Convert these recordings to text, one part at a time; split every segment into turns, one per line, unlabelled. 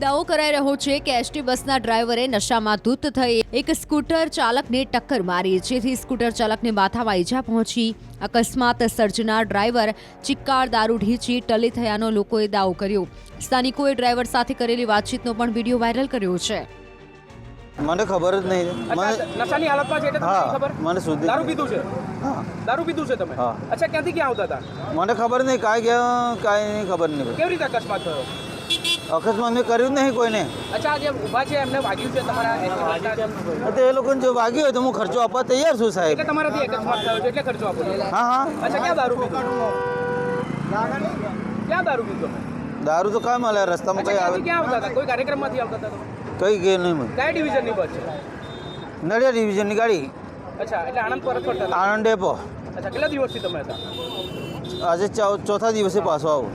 દાવો કરાઈ રહ્યો છે કે એસટી બસના ડ્રાઈવરે નશામાં ધૂત થઈ એક સ્કૂટર ચાલકને ટક્કર મારી, જેથી સ્કૂટર ચાલકને માથામાં ઈજા પહોંચી। અકસ્માત સર્જનાર ડ્રાઈવર ચિક્કાર દારૂ ઢીંચી ટલી થયાનો લોકોએ દાવો કર્યો। સ્થાનિકોએ ડ્રાઈવર સાથે કરેલી વાતચીતનો પણ વિડીયો વાયરલ કર્યો છે।
મને ખબર જ નહીં મને
નશાની હાલતમાં છે એટલે તમને
હા
ખબર
મને સુધી
દારૂ પીધું છે
હા
દારૂ પીધું છે તમે
હા
અચ્છા ક્યાંથી ક્યાં આવતા હતા
મને ખબર નહીં કાંઈ ગયા કાંઈ નહીં ખબર નહીં
કેવી રીતે અકસ્માત થયો
અકસ્માત મેં કર્યું જ નહીં કોઈને
અચ્છા જે ઊભા છે એમને વાગ્યું છે તમારા
તો એ લોકોને જો વાગ્યું હોય તો હું ખર્ચો આપવા તૈયાર છું સાહેબ
એટલે તમારાથી અકસ્માત થયો છે એટલે ખર્ચો આપો છો
હા હા
અચ્છા ક્યાં દારૂ પીધું ક્યાં દારૂ પીધું તમે
દારૂ તો કાંઈ મળે રસ્તામાં
અચ્છા
કંઈ આવે
ક્યાંથી ક્યાં આવતા હતા કોઈ કાર્યક્રમમાંથી આવતા હતા તમે
કંઈ ગયું નહીં મને
કયા ડિવિઝનની બસ છે
નડિયાદ ડિવિઝનની ગાડી
અચ્છા એટલે આણંદ પરત ફરતા હતા
આણંદ ડેપો
અચ્છા કેટલા દિવસથી તમે હતા
આજે ચોથા દિવસે પાછો આવું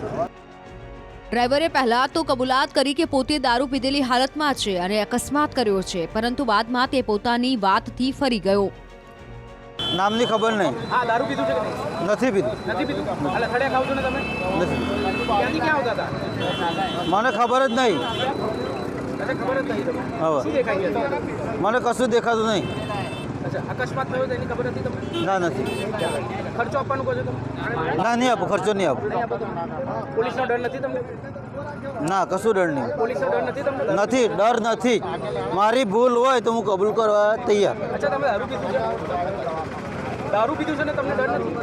ડ્રાઈવરે પહેલા તો કબૂલાત કરી કે પોતે દારૂ પીધેલી હાલતમાં છે અને અકસ્માત કર્યો છે, પરંતુ બાદમાં તે પોતાની વાતથી ફરી ગયો।
નામની ખબર નહીં
હા દારૂ પીધું છે કે નહીં
નથી પીધું
નથી પીધું એટલે થડિયા ખાવ છો ને તમે
નથી
ક્યાંથી ક્યાં આવતા હતા
મને ખબર જ નહીં
અચ્છા ખબર જ નહીં તમને
હવે
શું દેખાઈ ગયા
મને કશું દેખાતું નહીં
અચ્છા અકસ્માત થયો તો એની ખબર હતી તમને
ના નથી
ખર્ચો આપવાનું કહો છો તમે
ના નહીં આપો ખર્ચો નહીં આપો
પોલીસનો ડર નથી તમને
ના કશું ડર નહીં
પોલીસનો ડર નથી તમને
નથી ડર નથી મારી ભૂલ હોય તો હું કબૂલ કરવા તૈયાર
અચ્છા તમે દારૂ પીધું છે ને તમને ડર નથી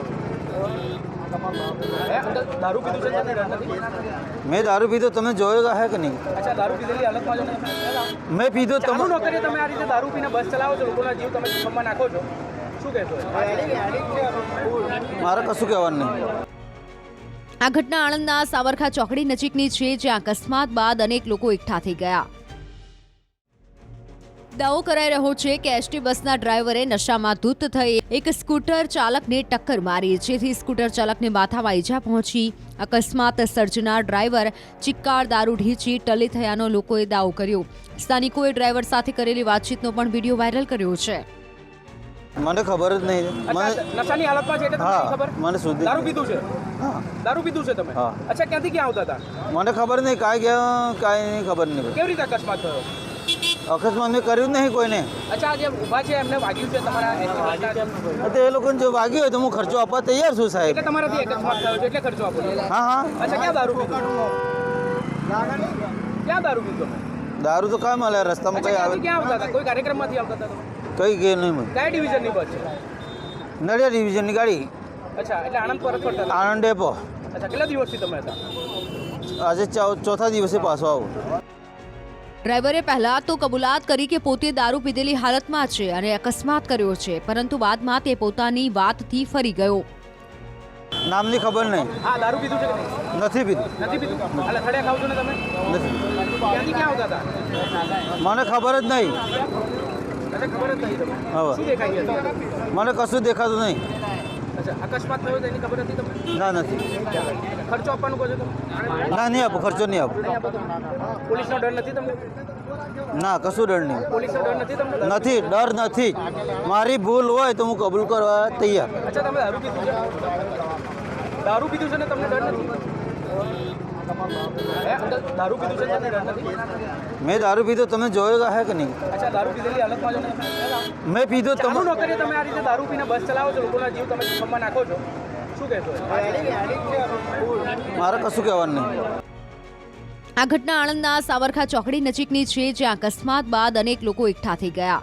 હે? દારૂ પીધું છે તમને ડર નથી
મેં દારૂ પીધો તમે જોયો હે કે નહીં
અચ્છા દારૂ પીધેલી હાલતમાં છો ને
મેં પીધો
ચાલુ
તમે
ન કરીએ તમે આ રીતે દારૂ પીને બસ ચલાવો છો લોકોના જીવ તમે જોખમમાં નાખો છો શું કહેશો
મારે કશું કહેવાનું નહીં।
આ ઘટના આણંદના સાવરખા ચોકડી નજીકની છે, જ્યાં અકસ્માત બાદ અનેક લોકો એકઠા થઈ ગયા। દાવો કરાઈ રહ્યો છે કે એસટી બસના ડ્રાઈવરે નશામાં ધૂત થઈ એક સ્કૂટર ચાલકને ટક્કર મારી, જેથી સ્કૂટર ચાલકને માથામાં ઈજા પહોંચી। અકસ્માત સર્જનાર ડ્રાઈવર ચિક્કાર દારૂ ઢીંચી ટલી થયાનો લોકોએ દાવો કર્યો। સ્થાનિકોએ ડ્રાઈવર સાથે કરેલી વાતચીતનો પણ વિડીયો વાયરલ કર્યો છે।
મને ખબર જ નહીં મને
નશાની હાલતમાં છે એટલે તમને
હા
ખબર
મને સુધી
દારૂ પીધું છે
હા
દારૂ પીધું છે તમે
હા
અચ્છા ક્યાંથી ક્યાં આવતા હતા
મને ખબર નહીં કાંઈ ગયા કાંઈ નહીં ખબર નહીં
કેવી રીતે અકસ્માત થયો
અકસ્માત મેં કર્યું જ નહીં કોઈને
અચ્છા જે ઊભા છે એમને વાગ્યું છે તમારા
તો એ લોકોને જો વાગ્યું હોય તો હું ખર્ચો આપવા તૈયાર છું સાહેબ
એટલે તમારાથી અકસ્માત થયો છે એટલે ખર્ચો આપો છો
હા હા
અચ્છા ક્યાં દારૂ પીધું ક્યાં દારૂ પીધું તમે
દારૂ તો કાંઈ મળે રસ્તામાં કંઈ આવે
ક્યાંથી ક્યાં આવતા હતા કોઈ કાર્યક્રમમાંથી આવતા હતા તમે
કંઈ ગયું નહીં મને
કયા ડિવિઝનની બસ છે
નડિયાદ ડિવિઝનની ગાડી
અચ્છા એટલે આણંદ પરત ફરતા હતા
આણંદ ડેપો
અચ્છા કેટલા દિવસથી તમે હતા
આજે ચોથા દિવસે પાછો આવું
ડ્રાઈવરે પહેલા તો કબૂલાત કરી કે પોતે દારૂ પીધેલી હાલતમાં છે અને અકસ્માત કર્યો છે, પરંતુ બાદમાં તે પોતાની વાતથી ફરી ગયો।
નામની ખબર નહીં
હા દારૂ પીધું છે કે નહીં
નથી પીધું
નથી પીધું એટલે થડિયા ખાવ છો ને તમે
નથી
ક્યાંથી ક્યાં આવતા હતા
મને ખબર જ નહીં
અચ્છા ખબર જ નહીં તમને
હવે
શું દેખાઈ ગયા
મને કશું દેખાતું નહીં
અચ્છા અકસ્માત થયો તો એની ખબર હતી તમને
ના નથી
ખર્ચો આપવાનું કહો છો તમે
ના નહીં આપો ખર્ચો નહીં આપો
પોલીસનો ડર નથી તમને
ના કશું ડર નહીં
પોલીસનો ડર નથી તમને
નથી ડર નથી મારી ભૂલ હોય તો હું કબૂલ કરવા તૈયાર
અચ્છા તમે દારૂ પીધું છે ને તમને ડર નથી હે? દારૂ પીધું છે તમને ડર નથી
મેં દારૂ પીધો તમે જોયો હે કે નહીં
અચ્છા દારૂ પીધેલી હાલતમાં છો ને
મેં પીધો
ચાલુ
તમે
ન કરીએ તમે આ રીતે દારૂ પીને બસ ચલાવો છો લોકોના જીવ તમે જોખમમાં નાખો છો શું કહેશો
મારે કશું કહેવાનું નહીં।
આ ઘટના આણંદના સાવરખા ચોકડી નજીકની છે, જ્યાં અકસ્માત બાદ અનેક લોકો એકઠા થઈ ગયા।